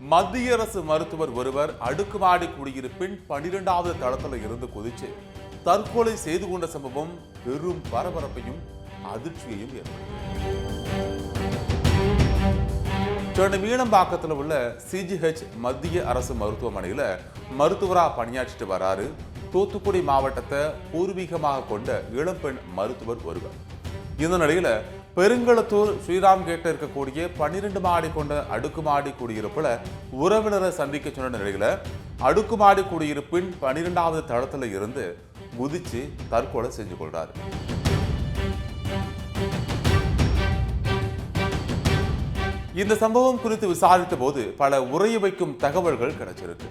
மத்திய அரசு மருத்துவர் ஒருவர் அடுக்குமாடி குடியிருப்பின் 12வது தளத்தில் இருந்து குதிச்சு தற்கொலை செய்து கொண்ட சம்பவம் பெரும் பரபரப்பையும் அதிர்ச்சியையும் ஏற்படுத்தியது. சென்னை மீனம்பாக்கத்தில் உள்ள சிஜிஹெச் மத்திய அரசு மருத்துவமனையில் மருத்துவரா பணியாற்றிட்டு வராரு தூத்துக்குடி மாவட்டத்தை பூர்வீகமாக கொண்ட இளம்பெண் மருத்துவர் ஒருவர். இந்த நிலையில பெருங்களத்தூர் ஸ்ரீராம் கேட்ட இருக்கக்கூடிய 12 மாடி கொண்ட அடுக்குமாடி குடியிருப்புல உறவினரை சந்திக்க சொன்ன நிலையில அடுக்குமாடி குடியிருப்பின் 12வது தளத்துல இருந்து குதிச்சு தற்கொலை செஞ்சு கொள்றாரு. இந்த சம்பவம் குறித்து விசாரித்த போது பல உறைய வைக்கும் தகவல்கள் கிடைச்சிருக்கு.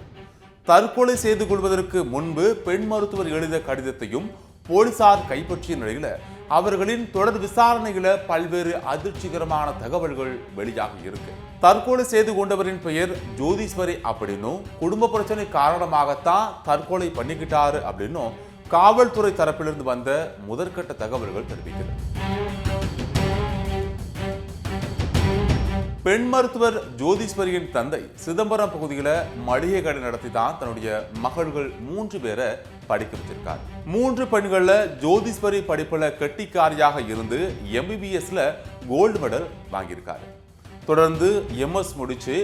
தற்கொலை செய்து கொள்வதற்கு முன்பு பெண் மருத்துவர் எழுதிய கடிதத்தையும் போலீசார் கைப்பற்றிய நிலையில அவர்களின் தொடர் விசாரணையில பல்வேறு அதிர்ச்சிகரமான தகவல்கள் வெளியாகி இருக்கு. தற்கொலை செய்து கொண்டவரின் பெயர் ஜோதீஸ்வரி அப்படின்னும் குடும்ப பிரச்சனை காரணமாகத்தான் தற்கொலை பண்ணிக்கிட்டாரு அப்படின்னும் காவல்துறை தரப்பிலிருந்து வந்த முதற்கட்ட தகவல்கள் தெரிவிக்கிறது. பெண் மருத்துவர் ஜோதீஸ்வரியின் தந்தை சிதம்பரம் பகுதியில் மளிகை கடை நடத்தி தான் தன்னுடைய மகள்கள் 3 பேரை படிக்க வச்சிருக்காரு. 3 பெண்கள்ல ஜோதீஸ்வரி படிப்புல கெட்டிக்காரியாக இருந்து MBBSல கோல்டு மெடல் வாங்கியிருக்காரு. தொடர்ந்து MS முடிச்சு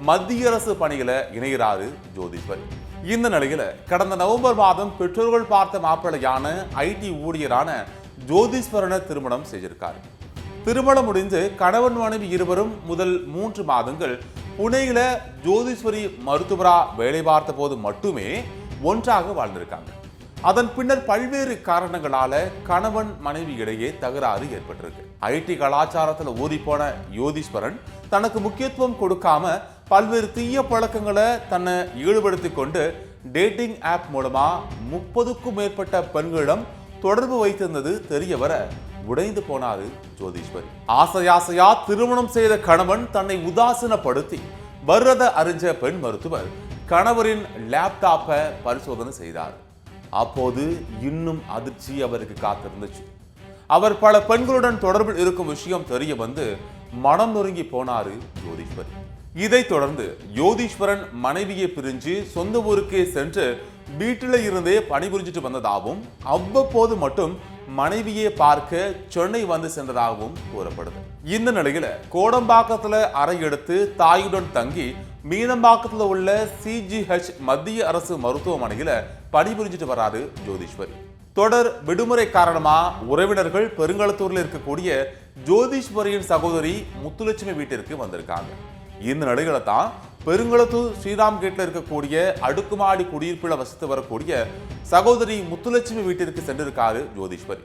மத்திய அரசு பணிகளை இணைகிறாரு ஜோதீஸ்வரி. இந்த நிலையில கடந்த நவம்பர் மாதம் பெற்றோர்கள் பார்த்த மாப்பிள்ளையான IT ஊழியரான ஜோதீஸ்வரனை திருமணம் செய்திருக்காரு. திருமணம் முடிந்து கணவன் மனைவி இருவரும் முதல் 3 மாதங்கள் புனேயில ஜோதீஸ்வரி மருத்துவரா வேலை பார்த்த போது மட்டுமே ஒன்றாக வாழ்ந்திருக்காங்க. அதன் பின்னர் பல்வேறு காரணங்களால கணவன் மனைவி இடையே தகராறு ஏற்பட்டிருக்கு. IT கலாச்சாரத்தில் ஊறிப்போன ஜோதீஸ்வரன் தனக்கு முக்கியத்துவம் கொடுக்காம பல்வேறு தீய பழக்கங்களை தன்னை ஈடுபடுத்திக் கொண்டு டேட்டிங் ஆப் மூலமா 30க்கும் மேற்பட்ட பெண்களிடம் தொடர்பு வைத்திருந்தது தெரிய வர உடைந்து போனாரு ஜோதீஸ்வரி. ஆசையா திருமணம் செய்த கணவன் தன்னை உதாசீனப்படுத்தி வர்றத அறிஞ்ச பெண் மருத்துவர் கணவரின் லேப்டாப்பை பரிசோதனை செய்தார். அப்போது இன்னும் அதிர்ச்சி அவருக்கு காத்திருந்துச்சு. அவர் பல பெண்களுடன் தொடர்பில் இருக்கும் விஷயம் தெரிய வந்து மனம் நொறுங்கி போனாரு ஜோதீஸ்வரி. இதைத் தொடர்ந்து ஜோதீஸ்வரன் மனைவியை பிரிஞ்சு சொந்த ஊருக்கே சென்று வீட்டில இருந்தே பணிபுரிஞ்சிட்டு வந்ததாகவும் அவ்வப்போது மட்டும் மனைவியை பார்க்க சென்னை வந்து சென்றதாகவும் கூறப்படுது. இந்த நிலையில கோடம்பாக்கத்துல அறை எடுத்து தாயுடன் தங்கி மீனம்பாக்கத்துல உள்ள CGH மத்திய அரசு மருத்துவமனையில பணிபுரிஞ்சிட்டு வராரு ஜோதீஸ்வரி. தொடர் விடுமுறை காரணமா உறவினர்கள் பெருங்களத்தூர்ல இருக்கக்கூடிய ஜோதீஸ்வரியின் சகோதரி முத்துலட்சுமி வீட்டிற்கு வந்திருக்காங்க. இந்த நிலையில தான் பெருங்களத்தூர் ஸ்ரீராம் கேட்ல இருக்கக்கூடிய அடுக்குமாடி குடியிருப்பில் வசித்து வரக்கூடிய சகோதரி முத்துலட்சுமி வீட்டிற்கு சென்றிருக்காரு ஜோதீஸ்வரி.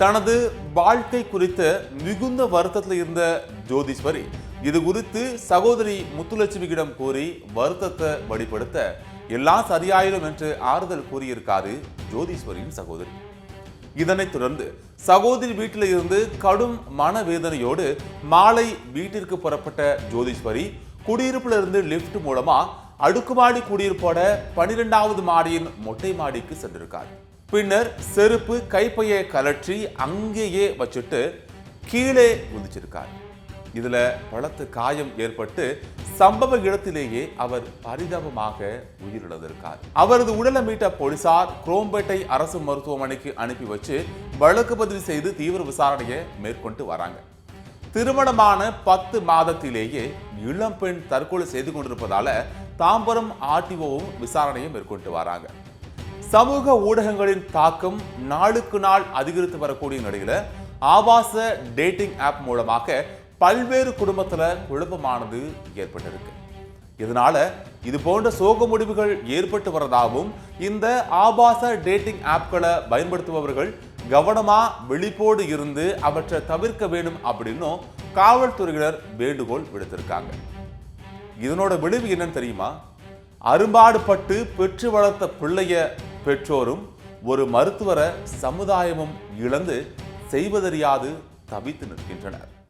தனது வாழ்க்கை குறித்த மிகுந்த வருத்தத்தில் இருந்த ஜோதீஸ்வரி இது குறித்து சகோதரி முத்துலட்சுமியிடம் கூறி வருத்தத்தை வெளிப்படுத்த எல்லாம் சரியாயிடும் என்று ஆறுதல் கூறியிருக்காரு ஜோதீஸ்வரியின் சகோதரி. இதனைத் தொடர்ந்து சகோதரி வீட்டில் இருந்து கடும் மனவேதனையோடு மாலை வீட்டிற்கு புறப்பட்ட ஜோதீஸ்வரி குடியிருப்புல இருந்து லிப்ட் மூலமா அடுக்குமாடி குடியிருப்போட 12வது மாடியின் மொட்டை மாடிக்கு சென்றிருக்கார். பின்னர் செருப்பு கைப்பையை கலற்றி அங்கேயே வச்சுட்டு கீழே குதிச்சிருக்கார். இதுல பலத்த காயம் ஏற்பட்டு சம்பவ இடத்திலேயே அவர் பரிதாபமாக உயிரிழந்திருக்கார். அவரது உடலை மீட்ட போலீசார் குரோம்பேட்டை அரசு மருத்துவமனைக்கு அனுப்பி வச்சு வழக்கு பதிவு செய்து தீவிர விசாரணையை மேற்கொண்டு வராங்க. திருமணமான 10 மாதத்திலேயே இளம்பெண் தற்கொலை செய்து கொண்டிருப்பதால தாம்பரம் RTOவும் விசாரணையை மேற்கொண்டு வராங்க. சமூக ஊடகங்களின் தாக்கம் நாளுக்கு நாள் அதிகரித்து வரக்கூடிய நிலையில ஆபாச டேட்டிங் ஆப் மூலமாக பல்வேறு குடும்பத்துல குழப்பமானது ஏற்பட்டிருக்கு. இதனால இது போன்ற சோக முடிவுகள் ஏற்பட்டு வரதாகவும் இந்த ஆபாச டேட்டிங் ஆப்களை பயன்படுத்துபவர்கள் கவனமா விழிப்போடு இருந்து அவற்றை தவிர்க்க வேண்டும் அப்படின்னும் காவல்துறையினர் வேண்டுகோள் விடுத்திருக்காங்க. இதனோட விளைவு என்னன்னு தெரியுமா? அரும்பாடுபட்டு பெற்று வளர்த்த பிள்ளைய பெற்றோரும் ஒரு மருத்துவரை சமுதாயமும் இழந்து செய்வதறியாது தவித்து நிற்கின்றனர்.